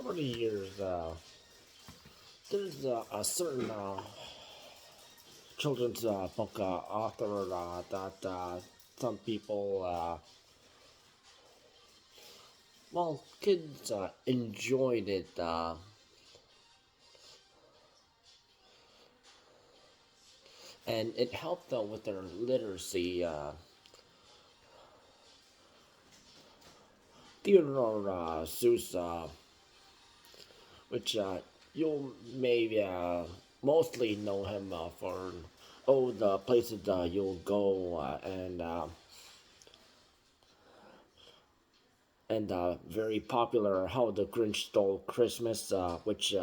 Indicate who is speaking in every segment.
Speaker 1: over the years, there's a certain children's book author that some people, kids enjoyed it, and it helped them with their literacy. Theodor Seuss, which you'll maybe mostly know him for the places you'll go and very popular How the Grinch Stole Christmas, which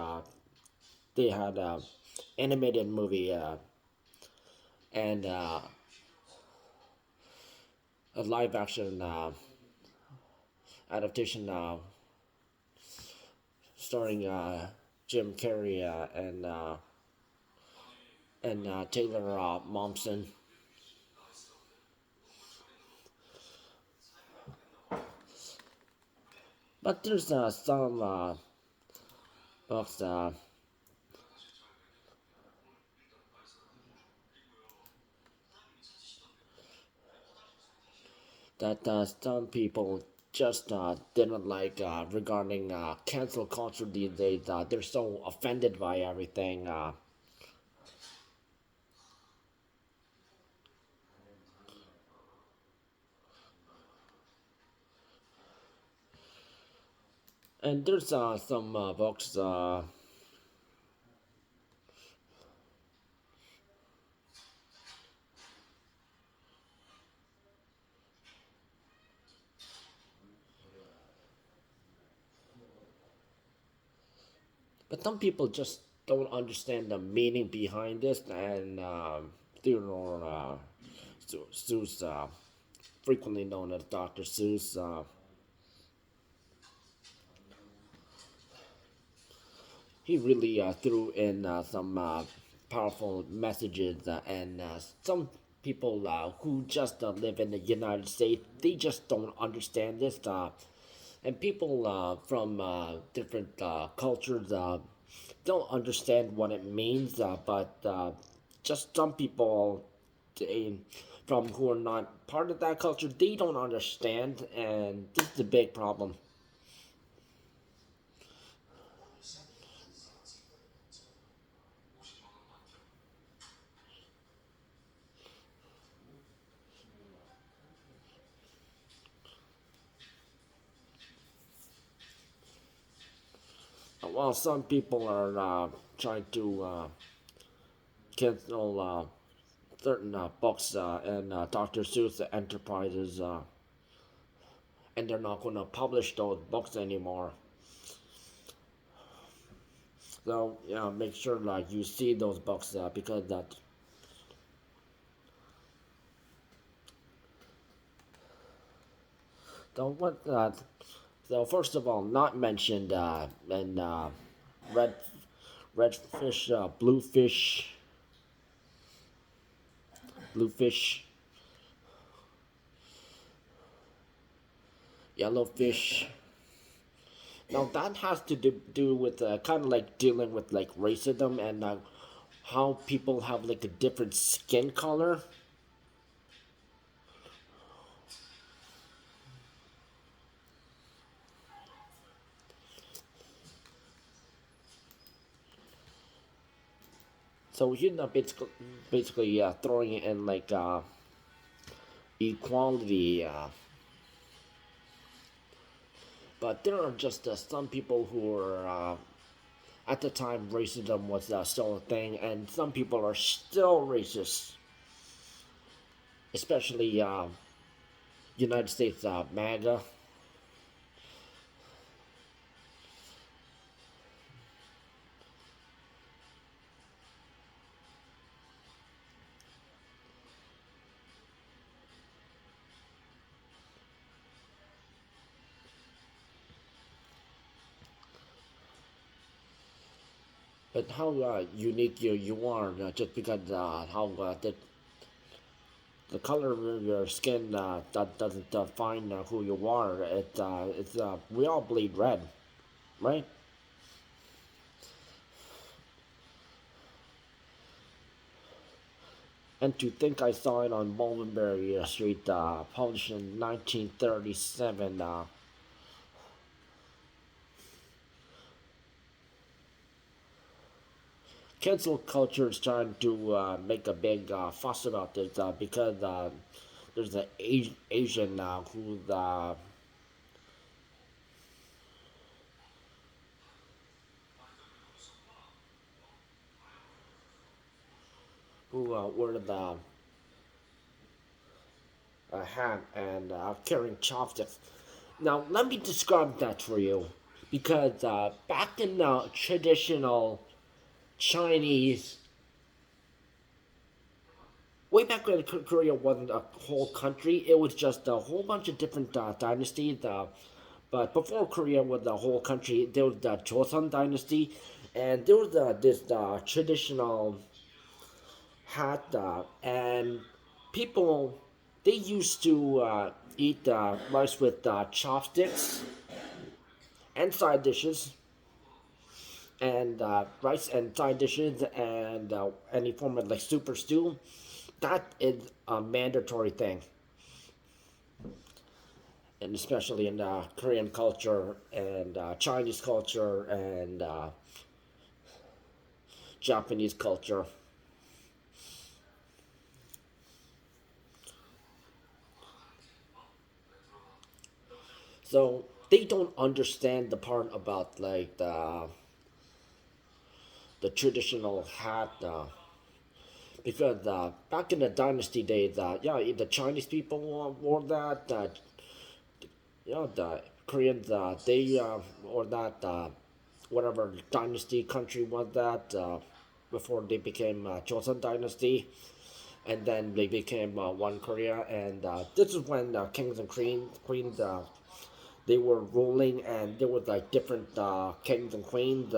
Speaker 1: they had animated movie and a live action adaptation starring Jim Carrey and Taylor Momsen. But there's some books that some people just didn't like regarding cancel culture these days. They're so offended by everything. And there's some books, but some people just don't understand the meaning behind this. And Theodore Seuss, frequently known as Dr. Seuss, he really threw in some powerful messages, and some people who just live in the United States, they just don't understand this. And people from different cultures don't understand what it means, but just some people they, from who are not part of that culture, they don't understand, and this is a big problem. While some people are trying to cancel certain books and Dr. Seuss enterprises, and they're not going to publish those books anymore. So yeah, make sure like you see those books because that. So what? So first of all, not mentioned in red redfish, bluefish, yellowfish. Now that has to do with kind of like dealing with like racism and how people have like a different skin color. So you're not basically throwing it in like equality, but there are just some people who are at the time racism was still a thing, and some people are still racist, especially United States MAGA. But how unique you are just because how the color of your skin that doesn't define who you are. It's we all bleed red, right? And to think I saw it on Mulberry Street, published in 1937. Cancel culture is trying to make a big fuss about this because there's an Asian who wore the hat and carrying chopsticks. Now, let me describe that for you. Because back in traditional Chinese, way back when Korea wasn't a whole country, it was just a whole bunch of different dynasties. But before Korea was a whole country, there was the Joseon dynasty, and there was this traditional hat, and people they used to eat rice with chopsticks and side dishes, and rice and side dishes, and any form of like soup or stew. That is a mandatory thing, and especially in Korean culture and Chinese culture and Japanese culture. So they don't understand the part about like the traditional hat because back in the dynasty days, yeah, the Chinese people wore that. The Koreans they wore that. Whatever dynasty country was that before they became Joseon dynasty, and then they became one Korea, and this is when kings and queens they were ruling, and there was like different kings and queens.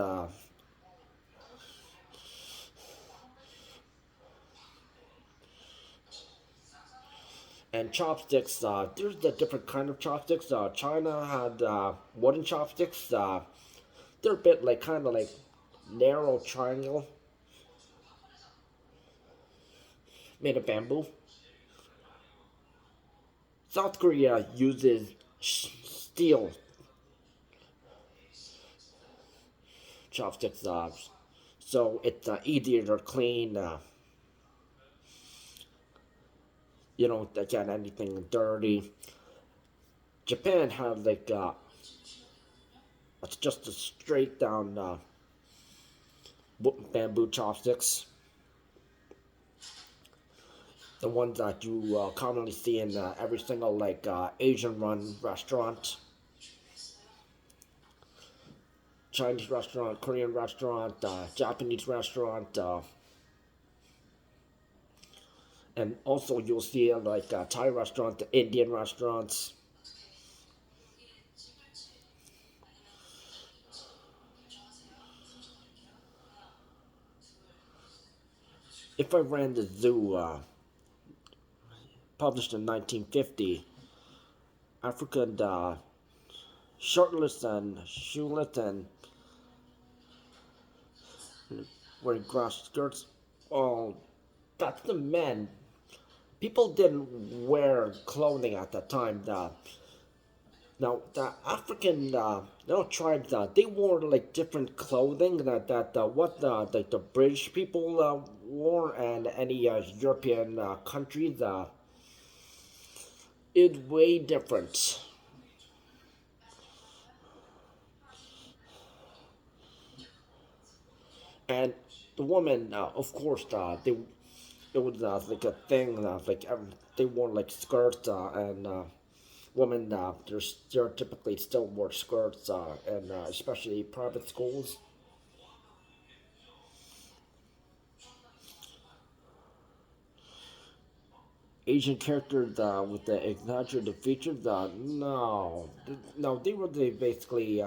Speaker 1: And chopsticks, there's the different kind of chopsticks. China had wooden chopsticks. They're a bit like kind of like narrow triangle made of bamboo. South Korea uses steel chopsticks, so it's easier to clean. You don't get anything dirty. Japan had like it's just a straight down bamboo chopsticks, the ones that you commonly see in every single like Asian run restaurant, Chinese restaurant, Korean restaurant, Japanese restaurant, and also you'll see like Thai restaurant, Indian restaurants. If I ran the zoo, published in 1950, African shirtless and shoeless and wearing grass skirts. Oh, that's the men. People didn't wear clothing at that time. Now the African tribes they wore like different clothing that what the British people wore and any European countries is way different. And the women, of course, they it was like a thing like they wore like skirts and women they're stereotypically still wore skirts and especially private schools. Asian characters with the exaggerated features, no, they were basically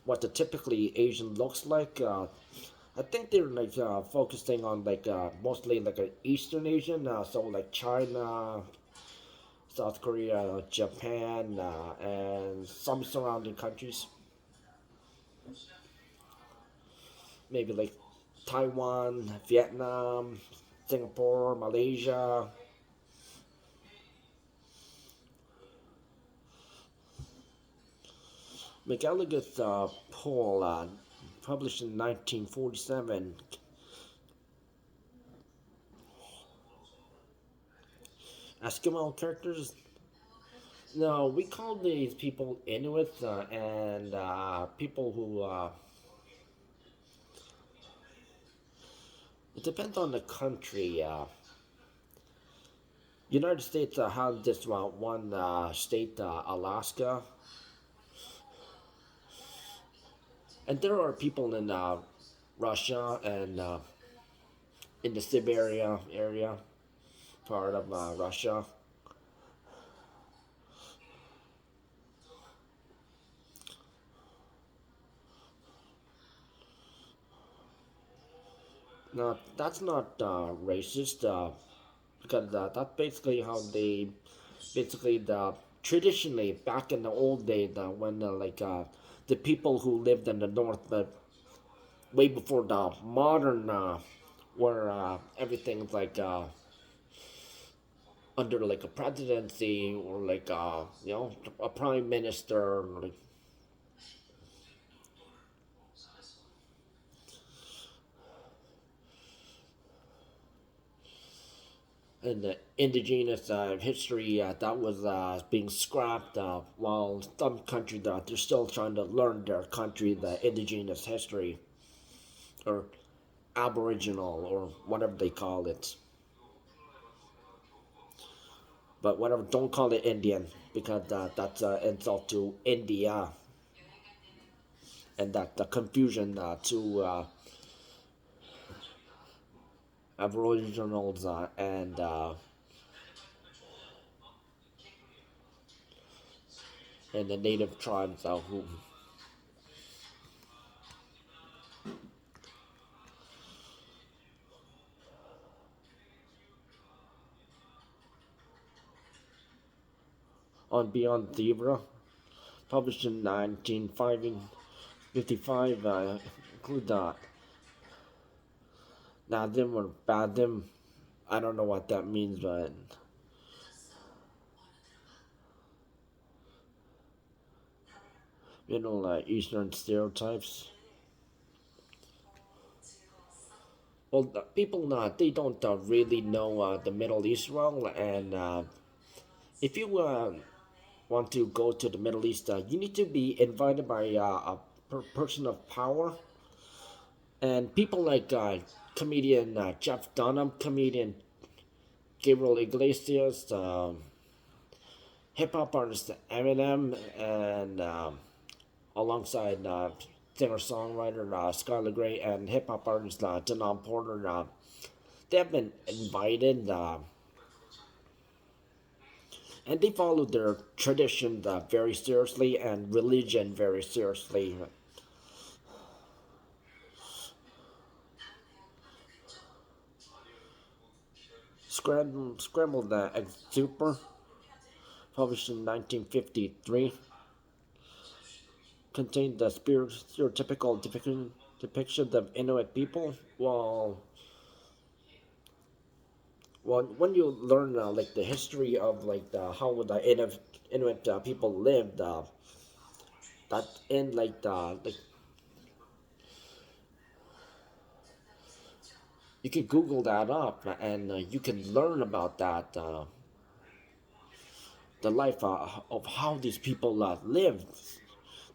Speaker 1: what the typically Asian looks like. I think they're like focusing on like mostly like Eastern Asian, so like China, South Korea, Japan, and some surrounding countries, maybe like Taiwan, Vietnam. Singapore, Malaysia. McElligot's poll, published in 1947, Eskimo characters. No, we call these people Inuits and people who. It depends on the country. United States has this one state, Alaska, and there are people in Russia and in the Siberia area, part of Russia. Now that's not racist, because that's basically how they, basically the traditionally back in the old days when the people who lived in the north, but way before the modern, where everything's under like a presidency or a prime minister, like, and the indigenous history that was being scrapped, while some countries they're still trying to learn their country, the indigenous history, or aboriginal, or whatever they call it. But whatever, don't call it Indian, because that's an insult to India, and that the confusion to aboriginals and the native tribes who on Beyond Zebra, published in 1955, include Nadim or Badim. I don't know what that means, but Eastern stereotypes. Well, the people they don't really know the Middle East well, and if you want to go to the Middle East, you need to be invited by a person of power, and people like comedian Jeff Dunham, comedian Gabriel Iglesias, hip hop artist Eminem, and alongside singer songwriter Skylar Grey and hip hop artist Denon Porter. They have been invited, and they follow their tradition very seriously and religion very seriously. Scrambled Egg Super, published in 1953, contained the stereotypical depictions of Inuit people. When you learn the history of how the Inuit people lived, that in you can Google that up, and you can learn about that, the life of how these people lived.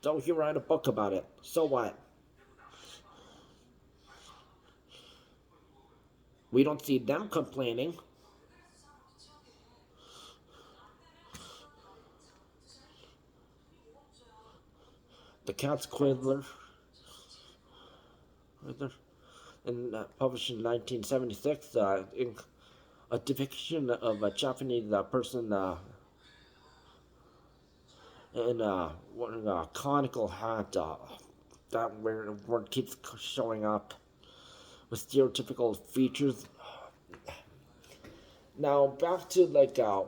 Speaker 1: So you write a book about it. So what? We don't see them complaining. The Cat's Quiddler, and published in 1976, in a depiction of a Japanese person in wearing a conical hat. That word keeps showing up with stereotypical features. Now back to the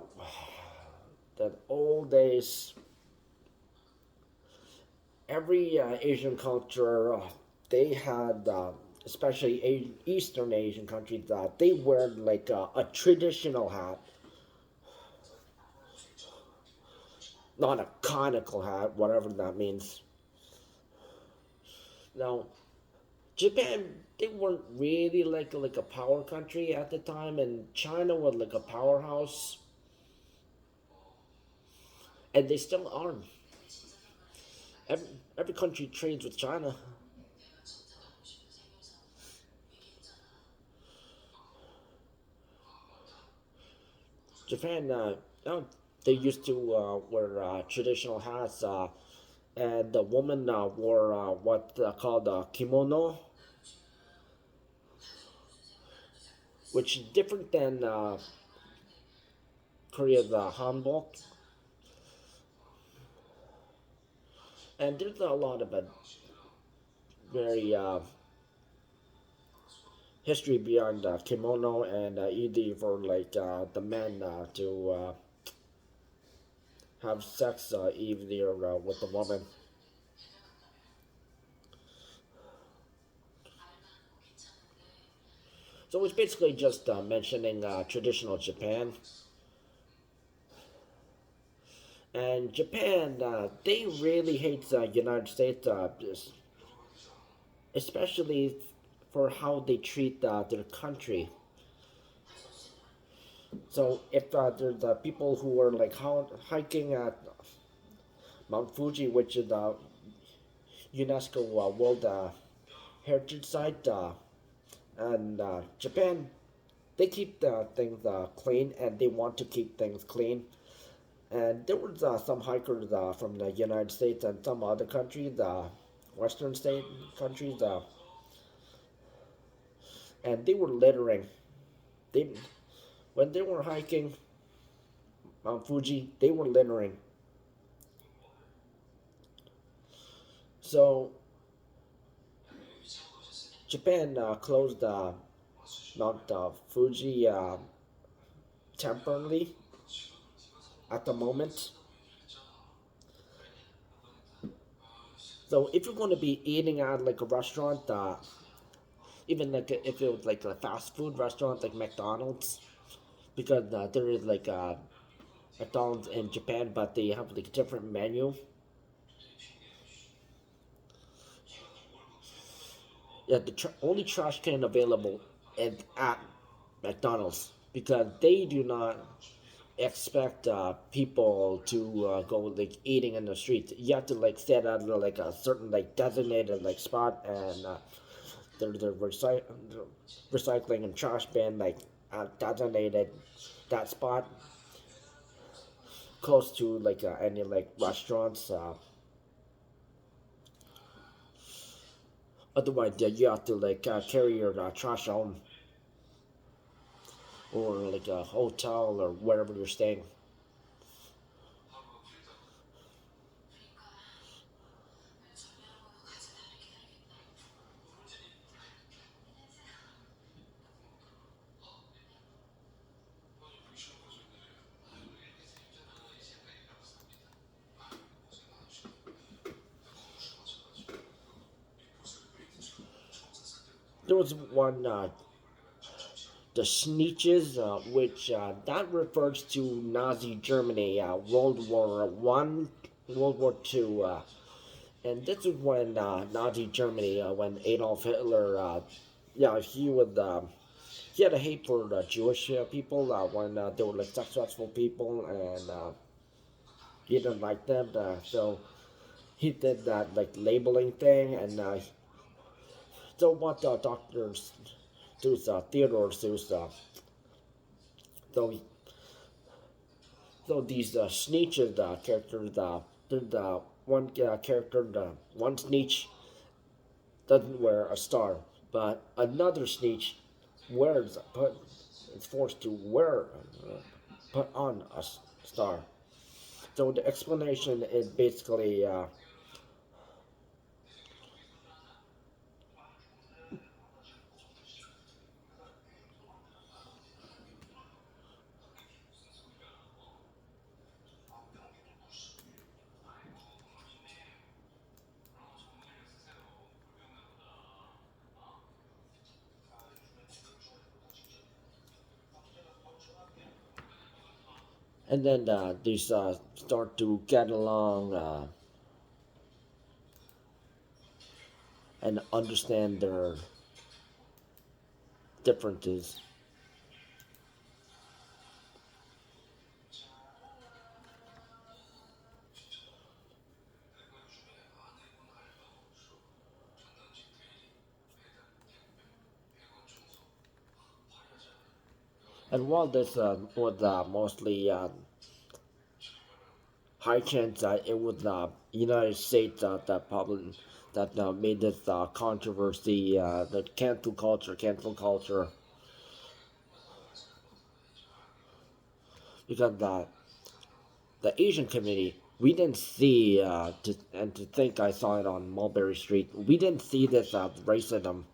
Speaker 1: old days. Every Asian culture, they had especially Eastern Asian countries, they wear like a traditional hat, not a conical hat, whatever that means. Now, Japan, they weren't really like a power country at the time, and China was like a powerhouse, and they still are. Every, every country trades with China. Japan, they used to wear traditional hats, and the woman wore what called kimono, which is different than Korea's hanbok. And there's a lot of very history beyond kimono and easy for like the men to have sex easier with the woman. So it's basically just mentioning traditional Japan. And Japan, they really hate the United States, especially for how they treat their country. So if there's people who are like hiking at Mount Fuji, which is the UNESCO World Heritage Site, and Japan, they keep the things clean, and they want to keep things clean. And there was some hikers from the United States and some other countries, Western state countries, and they were littering. They when they were hiking Mount Fuji, they were littering. So Japan closed Mount Fuji temporarily at the moment. So if you're going to be eating at like a restaurant, even like if it was like a fast food restaurant like McDonald's, because there is like McDonald's in Japan, but they have like a different menu. Yeah, the only trash can available at McDonald's because they do not expect people to go like eating in the streets. You have to like set out like a certain like designated like spot, and the recycling and trash bin like designated that spot close to like any like restaurants. Otherwise, you have to like carry your trash home or like a hotel or wherever you're staying. There was one, the Sneetches, which that refers to Nazi Germany, World War I, World War II, and this is when Nazi Germany, when Adolf Hitler, yeah, he had a hate for Jewish people when they were like successful people, and he didn't like them, so he did that like labeling thing, and so what Seuss, Theodor Seuss, so so these Sneetches characters, the one character, the one Sneetch doesn't wear a star, but another Sneetch put is forced to wear put on a star. So the explanation is basically and then they start to get along and understand their differences. And while this was mostly high chance that it was the United States that probably that made this controversy, the cancel culture, because the Asian community, we didn't see, and to think I saw it on Mulberry Street, we didn't see this as racism.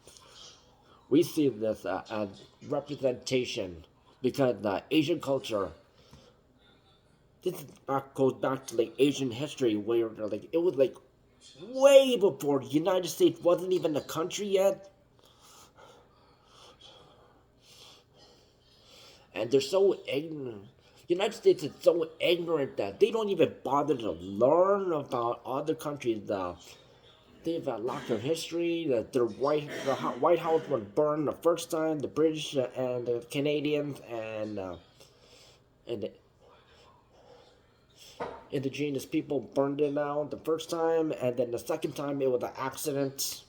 Speaker 1: We see this as representation, because the Asian culture, goes back to like Asian history, where like it was like way before the United States wasn't even a country yet, and they're so ignorant. United States is so ignorant that they don't even bother to learn about other countries. They have a lack of history. That the White House was burned the first time. The British and the Canadians and the indigenous people burned it down the first time, and then the second time it was an accident.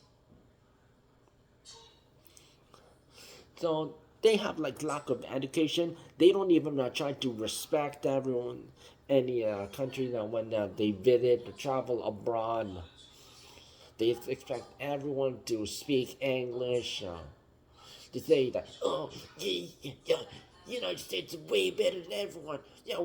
Speaker 1: So they have like lack of education. They don't even try to respect everyone, any country that when they visit or travel abroad. They expect everyone to speak English. To say that, oh, yeah, yeah, yeah, United States is way better than everyone. Yeah,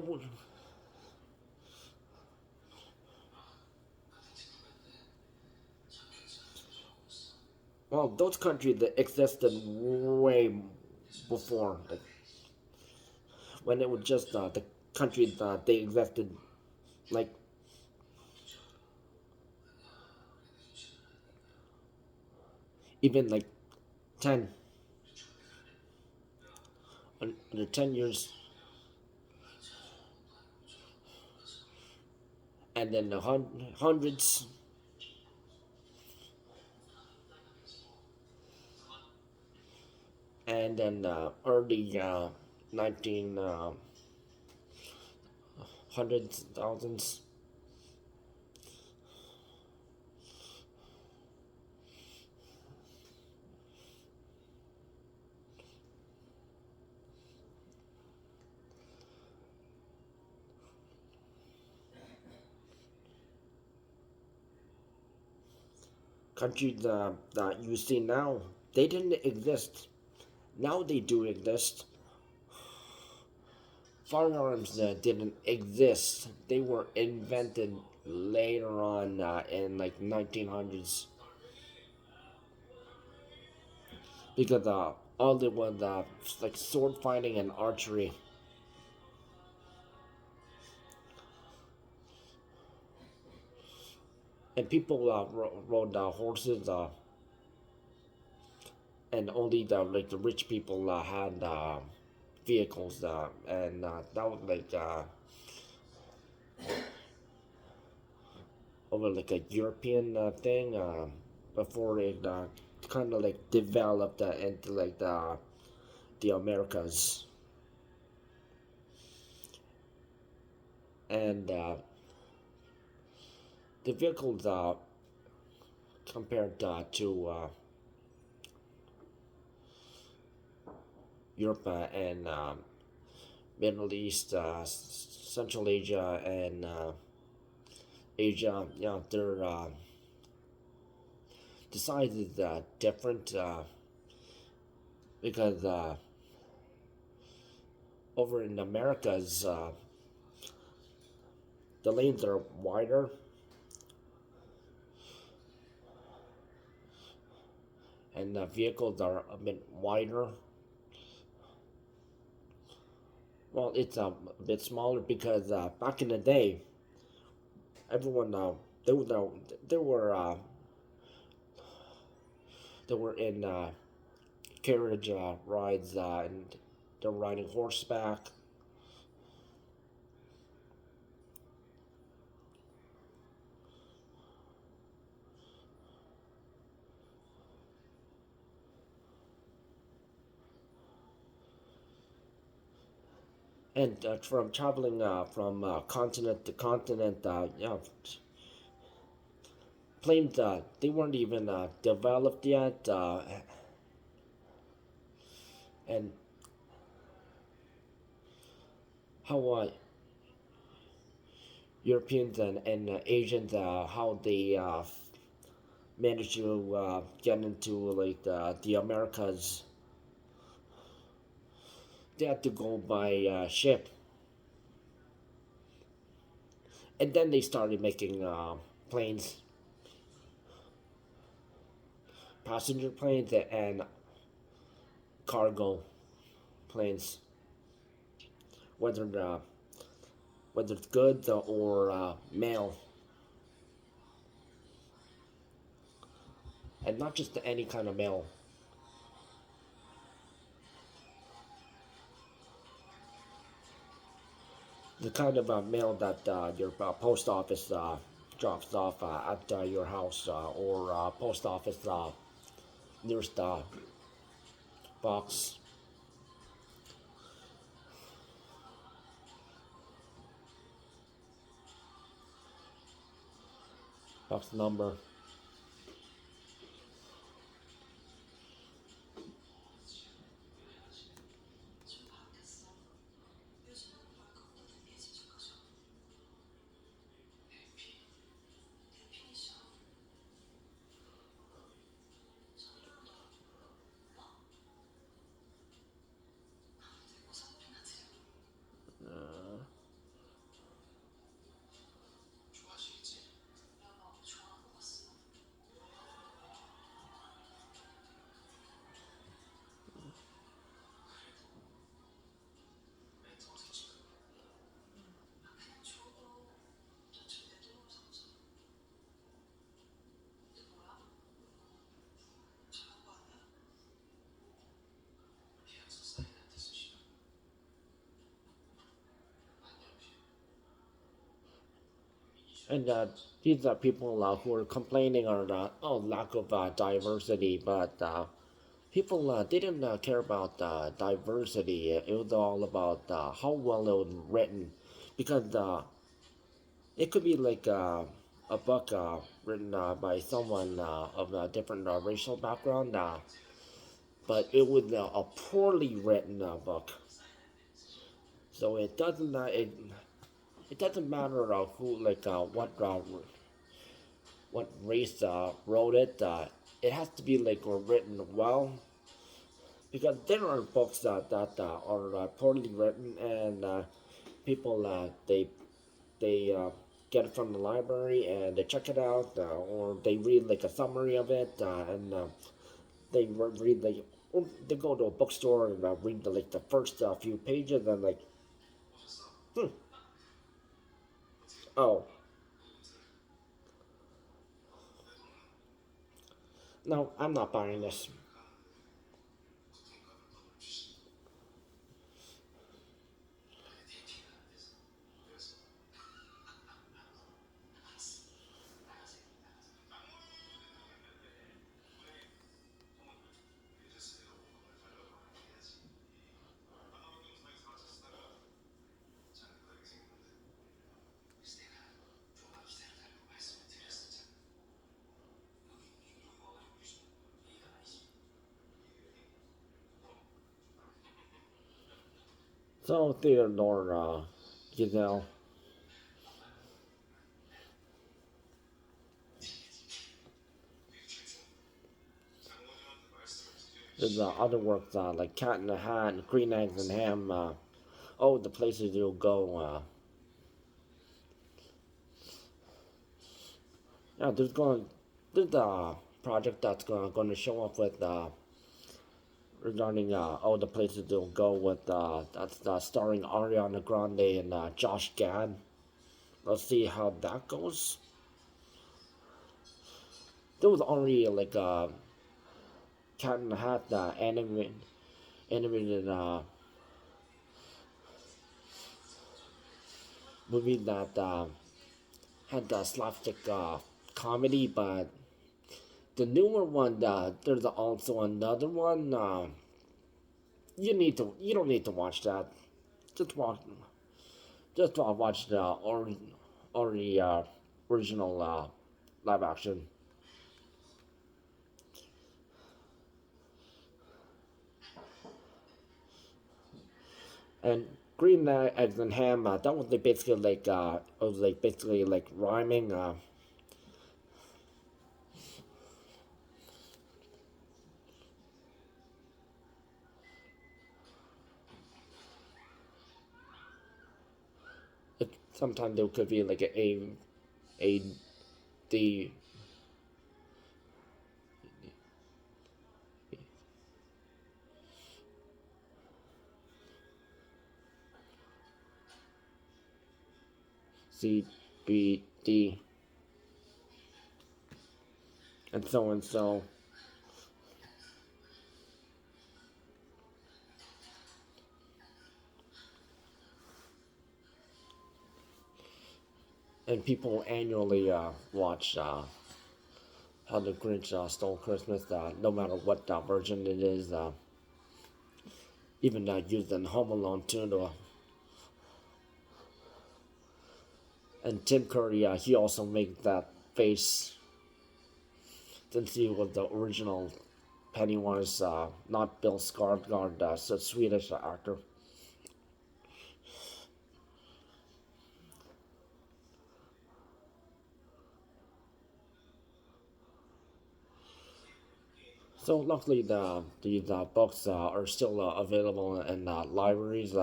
Speaker 1: well, those countries that existed way before, like, when it was just the countries that they existed, like even like 10, under 10 years, and then the hundreds, and then early 19 hundreds, thousands. Countries that you see now, they didn't exist. Now they do exist. Firearms didn't exist. They were invented later on in like 1900s, because all it was like sword fighting and archery. And people rode horses, and only the rich people had vehicles, and that was like over like a European thing, before it kind of like developed into like the Americas. And the vehicles, compared to Europe and Middle East, Central Asia, and Asia, yeah, they're the size is different, because over in Americas, the lanes are wider, and the vehicles are a bit wider. Well, it's a bit smaller because back in the day, everyone they were they were they were in carriage rides, and they're riding horseback. And from traveling from continent to continent, planes they weren't even developed yet, and how Europeans and Asians how they managed to get into like the Americas. They had to go by ship, and then they started making planes, passenger planes, and cargo planes, whether whether it's goods or mail, and not just any kind of mail. The kind of mail that your post office drops off at your house or post office nearest box box number. And these are people who are complaining on lack of diversity, but people didn't care about diversity. It was all about how well it was written, because it could be like a book written by someone of a different racial background, but it was a poorly written book. So it doesn't matter who like what race wrote it. It has to be like written well, because there are books that are poorly written, and people they get it from the library and they check it out, or they read like a summary of it, and they read like, or they go to a bookstore and read like the first few pages and like, hmm, oh no, I'm not buying this. So Theodor Geisel there's other works like Cat in the Hat, Green Eggs and Ham. Oh, the places you'll go. Yeah, there's a project that's going to show up with regarding all the places you'll go with that's starring Ariana Grande and Josh Gad. Let's see how that goes. There was already like a Cat in the Hat animated movie that had slapstick comedy, but the newer one, there's also another one. You don't need to watch that. just watch, just watch the already original live action. And green eggs and ham. That was like basically like it was like basically like rhyming. Sometimes there could be like a D C B D and so and so. And people annually watch how the Grinch Stole Christmas, no matter what version it is, even used in Home Alone too. And Tim Curry, he also made that face since he was the original Pennywise, not Bill Skarsgård, so Swedish actor. So luckily, these books are still available in libraries.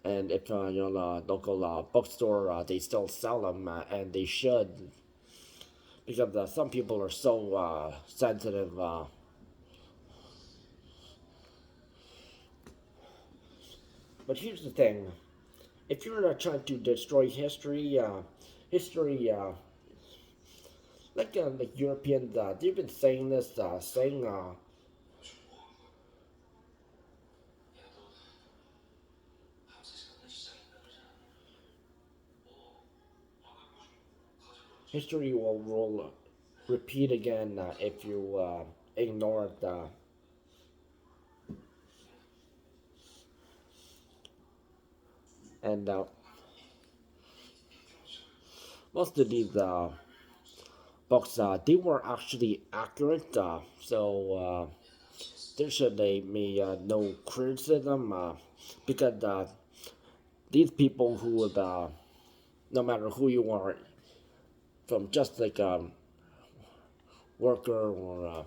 Speaker 1: And if you're a local bookstore, they still sell them, and they should, because some people are so sensitive. But here's the thing: if you're trying to destroy history, history, like Europeans, they've been saying this, saying history will repeat again if you ignore it. And most of these books, they were actually accurate. So there should be no criticism because these people who would, no matter who you are, from just like a worker or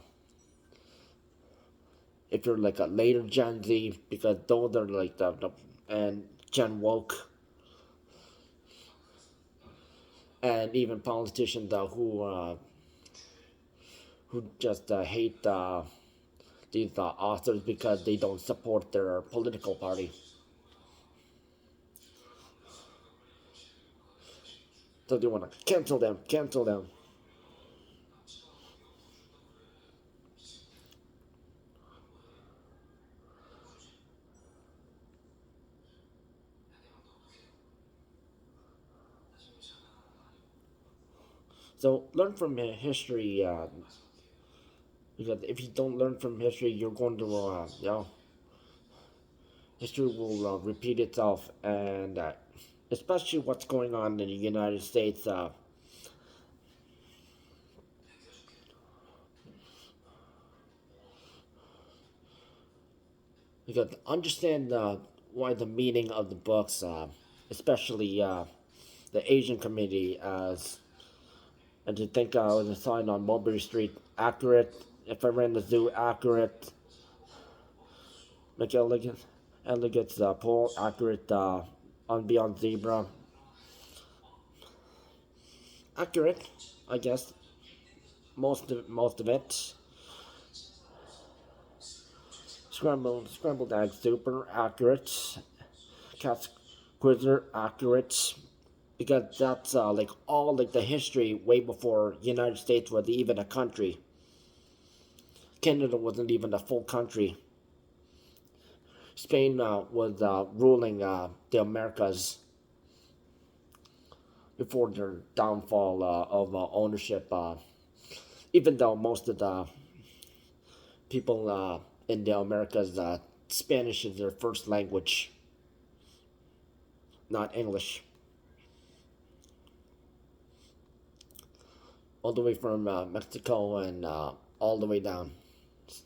Speaker 1: if you're like a later Gen Z, because those are like the and Gen woke, and even politicians who just hate these authors because they don't support their political party. So they want to cancel them, cancel them. So learn from history, because if you don't learn from history, you're going to, history will repeat itself, and especially what's going on in the United States. Because understand why the meaning of the books, especially the Asian community, as and to think was a sign on Mulberry Street accurate. If I ran the zoo accurate, McElligott, Elligott's pole accurate on Beyond Zebra accurate, I guess most of it. Scrambled egg super accurate. Cat's Quizzer accurate, because that's like all like the history way before United States was even a country. Canada wasn't even a full country. Spain was ruling the Americas before their downfall of ownership. Even though most of the people in the Americas, Spanish is their first language, not English. All the way from Mexico and all the way down.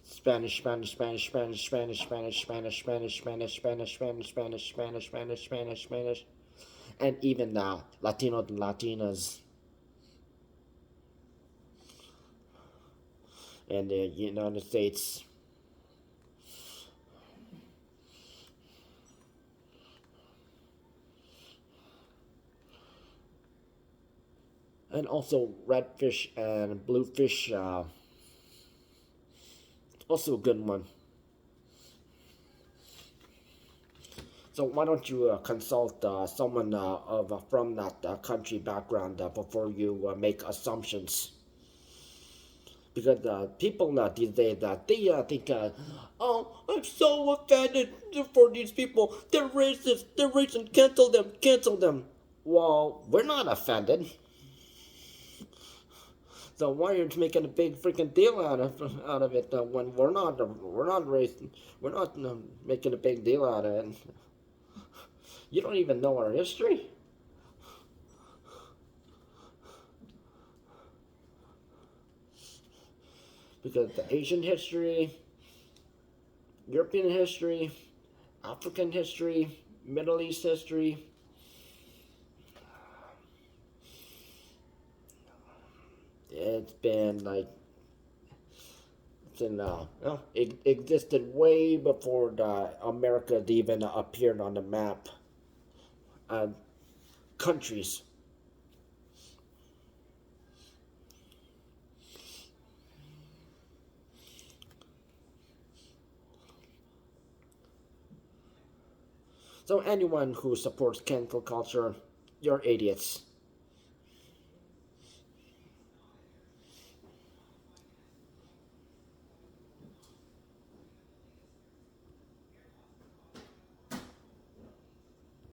Speaker 1: Spanish, Spanish, Spanish, Spanish, Spanish, Spanish, Spanish, Spanish, Spanish, Spanish, Spanish, Spanish, Spanish, Spanish, Spanish, Spanish, and even Latino and Latinas in the United States. And also redfish and bluefish, also a good one. So why don't you consult someone from that country background before you make assumptions? Because people these days, they think, oh, I'm so offended for these people. They're racist. They're racist. Cancel them. Cancel them. Well, we're not offended. So why are you making a big freaking deal out of it when we're not racist? We're not making a big deal out of it. You don't even know our history. Because the Asian history, European history, African history, Middle East history, it's been like it existed way before the America even appeared on the map. Uh, Countries. So anyone who supports cancel culture, you're idiots.